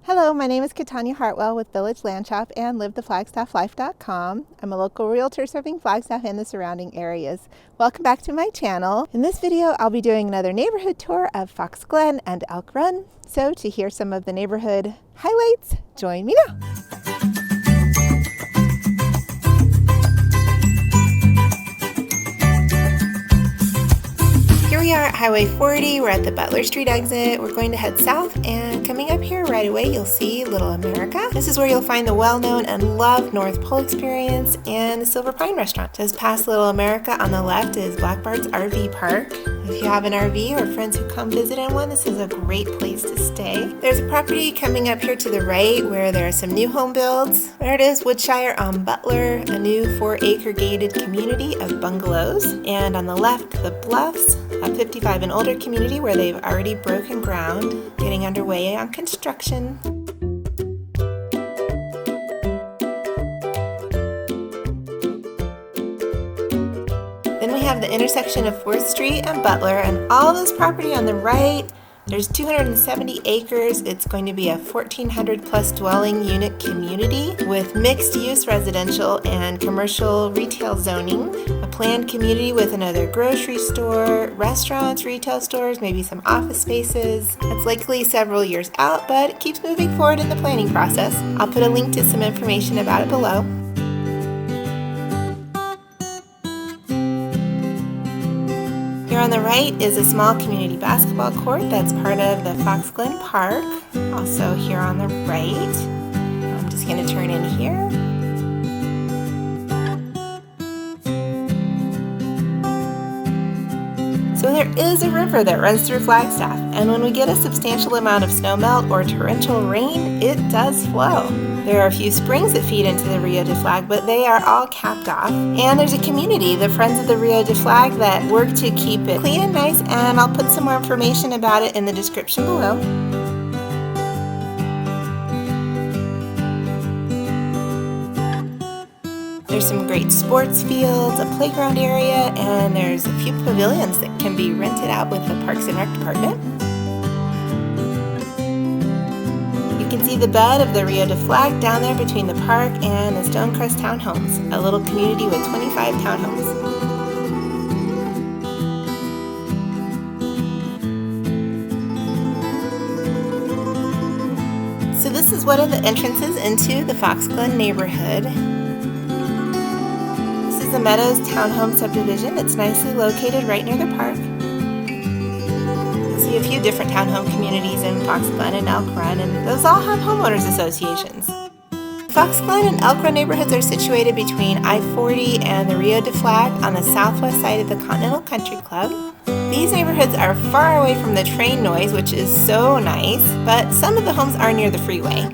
Hello, my name is Katanya Hartwell with Village Land Shop and LiveTheFlagstaffLife.com. I'm a local realtor serving Flagstaff and the surrounding areas. Welcome back to my channel. In this video, I'll be doing another neighborhood tour of Foxglenn and Elk Run. So to hear some of the neighborhood highlights, join me now. Here we are at Highway 40. We're at the Butler Street exit. We're going to head south, and coming up here right away, you'll see Little America. This is where you'll find the well-known and loved North Pole Experience and the Silver Pine Restaurant. Just past Little America on the left is Blackbird's RV Park. If you have an RV or friends who come visit in one, this is a great place to stay. There's a property coming up here to the right where there are some new home builds. There it is, Woodshire on Butler, a new 4-acre gated community of bungalows. And on the left, the Bluffs, a 55 and older community where they've already broken ground, getting underway on construction. Then we have the intersection of 4th Street and Butler, and all this property on the right. There's 270 acres. It's going to be a 1,400 plus dwelling unit community with mixed use residential and commercial retail zoning, a planned community with another grocery store, restaurants, retail stores, maybe some office spaces. It's likely several years out, but it keeps moving forward in the planning process. I'll put a link to some information about it below. Here on the right is a small community basketball court that's part of the Foxglenn Park. Also here on the right, I'm just going to turn in here. So there is a river that runs through Flagstaff, and when we get a substantial amount of snowmelt or torrential rain, it does flow. There are a few springs that feed into the Rio de Flag, but they are all capped off. And there's a community, the Friends of the Rio de Flag, that work to keep it clean and nice, and I'll put some more information about it in the description below. There's some great sports fields, a playground area, and there's a few pavilions that can be rented out with the Parks and Rec Department. You can see the bed of the Rio de Flag down there between the park and the Stonecrest Townhomes, a little community with 25 townhomes. So this is one of the entrances into the Foxglenn neighborhood. This is the Meadows Townhome subdivision. It's nicely located right near the park. A few different townhome communities in Foxglenn and Elk Run, and those all have homeowners associations. Foxglenn and Elk Run neighborhoods are situated between I-40 and the Rio de Flag on the southwest side of the Continental Country Club. These neighborhoods are far away from the train noise, which is so nice, but some of the homes are near the freeway,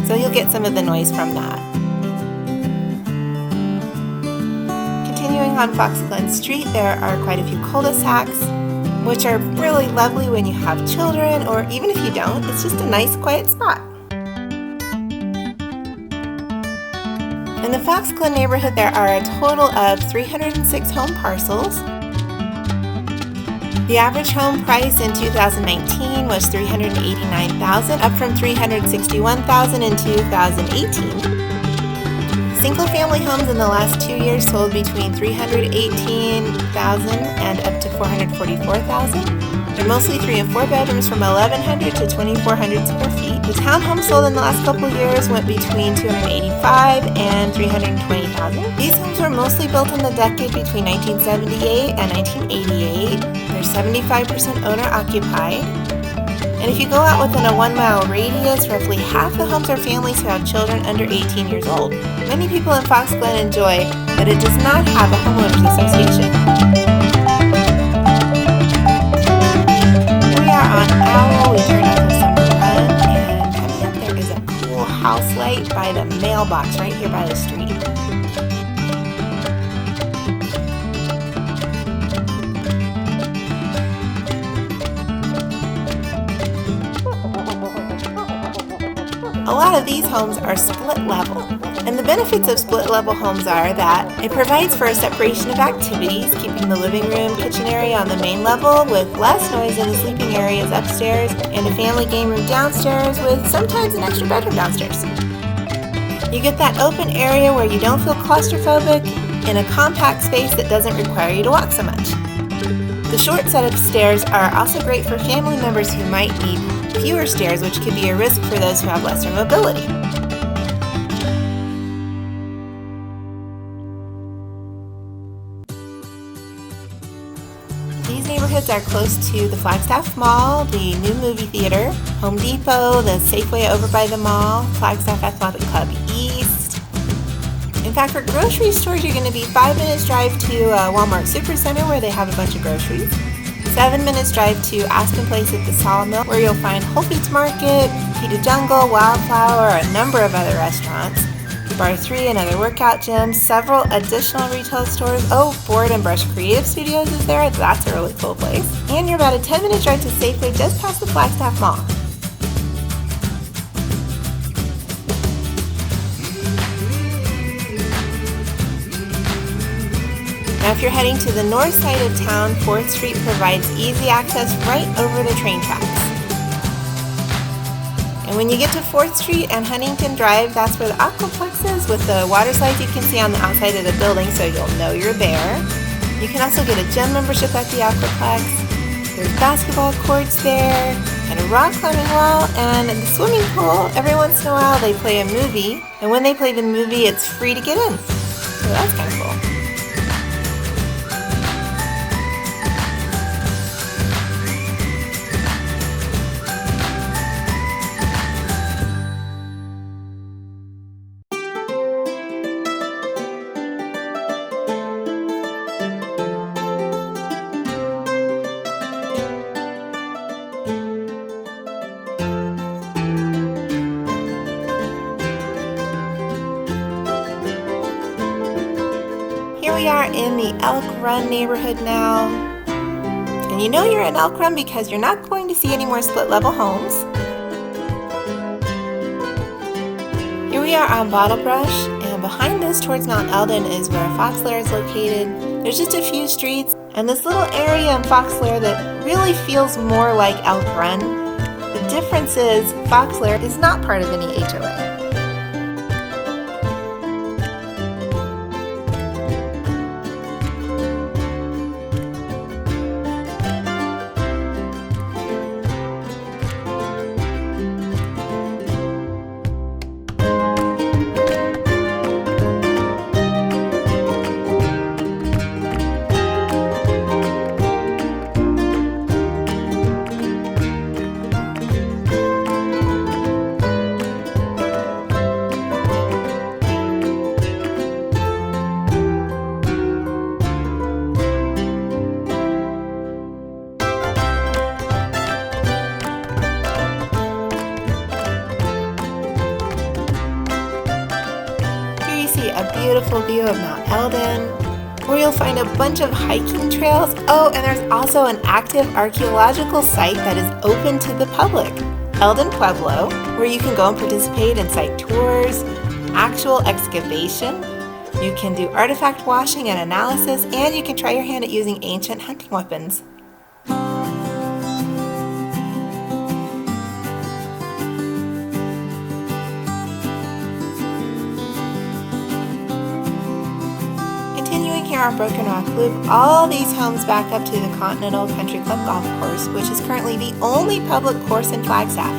so you'll get some of the noise from that. Continuing on Foxglenn Street, there are quite a few cul-de-sacs, which are really lovely when you have children, or even if you don't. It's just a nice quiet spot. In the Foxglenn neighborhood, there are a total of 306 home parcels. The average home price in 2019 was $389,000, up from $361,000 in 2018. Single-family homes in the last 2 years sold between $318,000 and up to $444,000. They're mostly 3 and 4 bedrooms from 1,100 to 2,400 square feet. The townhomes sold in the last couple years went between $285,000 and $320,000. These homes were mostly built in the decade between 1978 and 1988. They're 75% owner-occupied. And if you go out within a 1-mile radius, roughly half the homes are families who have children under 18 years old. Many people in Foxglenn enjoy, but it does not have a homeowners association. Here we are on Owl. We turned off the Summer Run, and coming up there is a cool house light by the mailbox right here by the street. A lot of these homes are split level. And the benefits of split level homes are that it provides for a separation of activities, keeping the living room, kitchen area on the main level with less noise in the sleeping areas upstairs, and a family game room downstairs with sometimes an extra bedroom downstairs. You get that open area where you don't feel claustrophobic in a compact space that doesn't require you to walk so much. The short set of stairs are also great for family members who might need fewer stairs, which could be a risk for those who have lesser mobility. These neighborhoods are close to the Flagstaff Mall, the new movie theater, Home Depot, the Safeway over by the mall, Flagstaff Athletic Club East. In fact, for grocery stores, you're going to be 5 minutes drive to Walmart Supercenter where they have a bunch of groceries. 7 minutes drive to Aspen Place at the Sawmill where you'll find Whole Foods Market, Peter Jungle, Wildflower, a number of other restaurants. Bar 3, another workout gym, several additional retail stores. Oh, Board and Brush Creative Studios is there. That's a really cool place. And you're about a 10-minute drive to Safeway just past the Flagstaff Mall. Now if you're heading to the north side of town, 4th Street provides easy access right over the train tracks. And when you get to 4th Street and Huntington Drive, that's where the Aquaplex is with the water slides you can see on the outside of the building, so you'll know you're there. You can also get a gym membership at the Aquaplex. There's basketball courts there, and a rock climbing wall, and the swimming pool. Every once in a while they play a movie, and when they play the movie, it's free to get in. So that's kind of cool. Here we are in the Elk Run neighborhood now. And you know you're in Elk Run because you're not going to see any more split level homes. Here we are on Bottle Brush, and behind us towards Mount Elden is where Foxglenn is located. There's just a few streets, and this little area in Foxglenn that really feels more like Elk Run. The difference is Foxglenn is not part of any HOA. A beautiful view of Mount Elden, where you'll find a bunch of hiking trails. Oh, and there's also an active archaeological site that is open to the public, Elden Pueblo, where you can go and participate in site tours, actual excavation. You can do artifact washing and analysis, and you can try your hand at using ancient hunting weapons. Here on Broken Rock Loop, all these homes back up to the Continental Country Club Golf Course, which is currently the only public course in Flagstaff.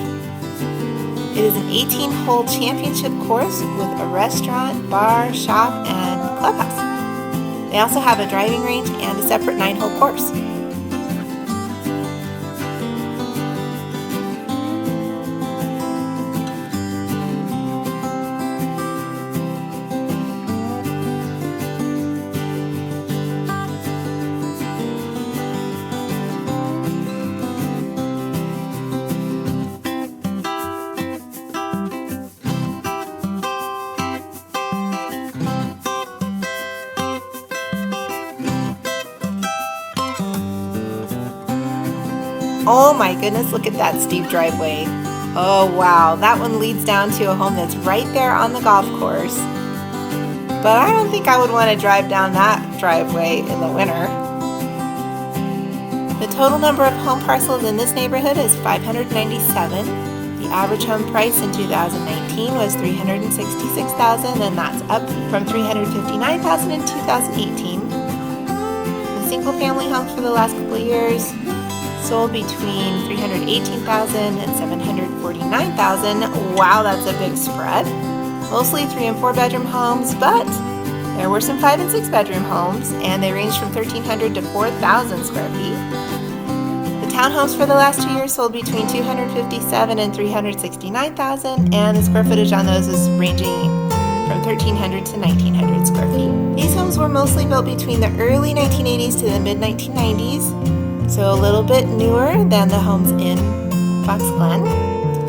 It is an 18-hole championship course with a restaurant, bar, shop, and clubhouse. They also have a driving range and a separate 9-hole course. Oh my goodness, look at that steep driveway. Oh wow, that one leads down to a home that's right there on the golf course. But I don't think I would want to drive down that driveway in the winter. The total number of home parcels in this neighborhood is 597. The average home price in 2019 was $366,000, and that's up from $359,000 in 2018. The single-family homes for the last couple of years sold between $318,000 and $749,000. Wow, that's a big spread. Mostly 3 and 4 bedroom homes, but there were some 5 and 6 bedroom homes, and they ranged from 1,300 to 4,000 square feet. The townhomes for the last 2 years sold between $257,000 and $369,000, and the square footage on those is ranging from 1,300 to 1,900 square feet. These homes were mostly built between the early 1980s to the mid-1990s, so a little bit newer than the homes in Foxglenn.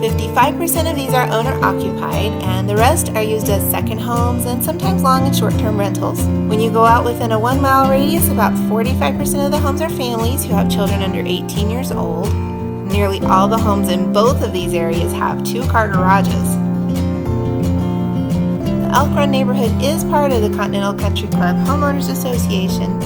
55% of these are owner-occupied, and the rest are used as second homes and sometimes long and short-term rentals. When you go out within a 1-mile radius, about 45% of the homes are families who have children under 18 years old. Nearly all the homes in both of these areas have 2-car garages. The Elk Run neighborhood is part of the Continental Country Club Homeowners Association.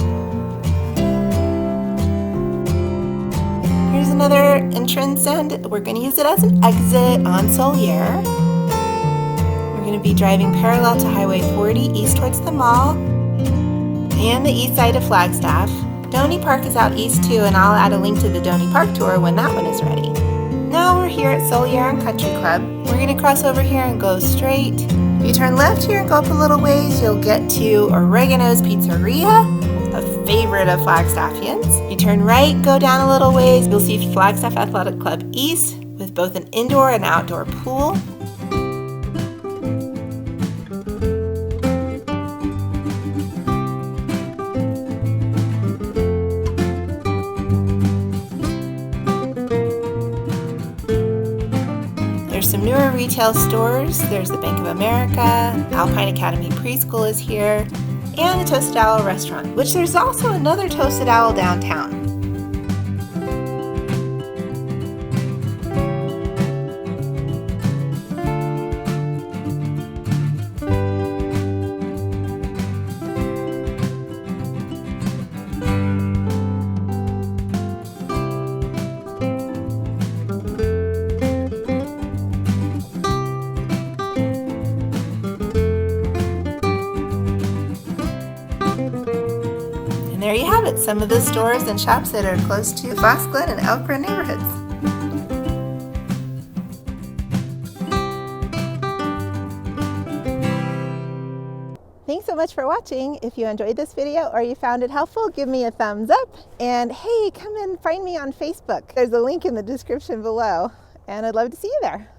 Here's another entrance, and we're going to use it as an exit on Solier. We're going to be driving parallel to Highway 40 east towards the mall and the east side of Flagstaff. Donny Park is out east too, and I'll add a link to the Donny Park tour when that one is ready. Now we're here at Solier and Country Club. We're going to cross over here and go straight. If you turn left here and go up a little ways, you'll get to Oregano's Pizzeria, a favorite of Flagstaffians. You turn right, go down a little ways, you'll see Flagstaff Athletic Club East with both an indoor and outdoor pool. There's some newer retail stores. There's the Bank of America, Alpine Academy Preschool is here, and the Toasted Owl restaurant, which there's also another Toasted Owl downtown. There you have it, some of the stores and shops that are close to the Foxglenn and Elk Run neighborhoods. Thanks so much for watching. If you enjoyed this video or you found it helpful, give me a thumbs up. And hey, come and find me on Facebook. There's a link in the description below, and I'd love to see you there.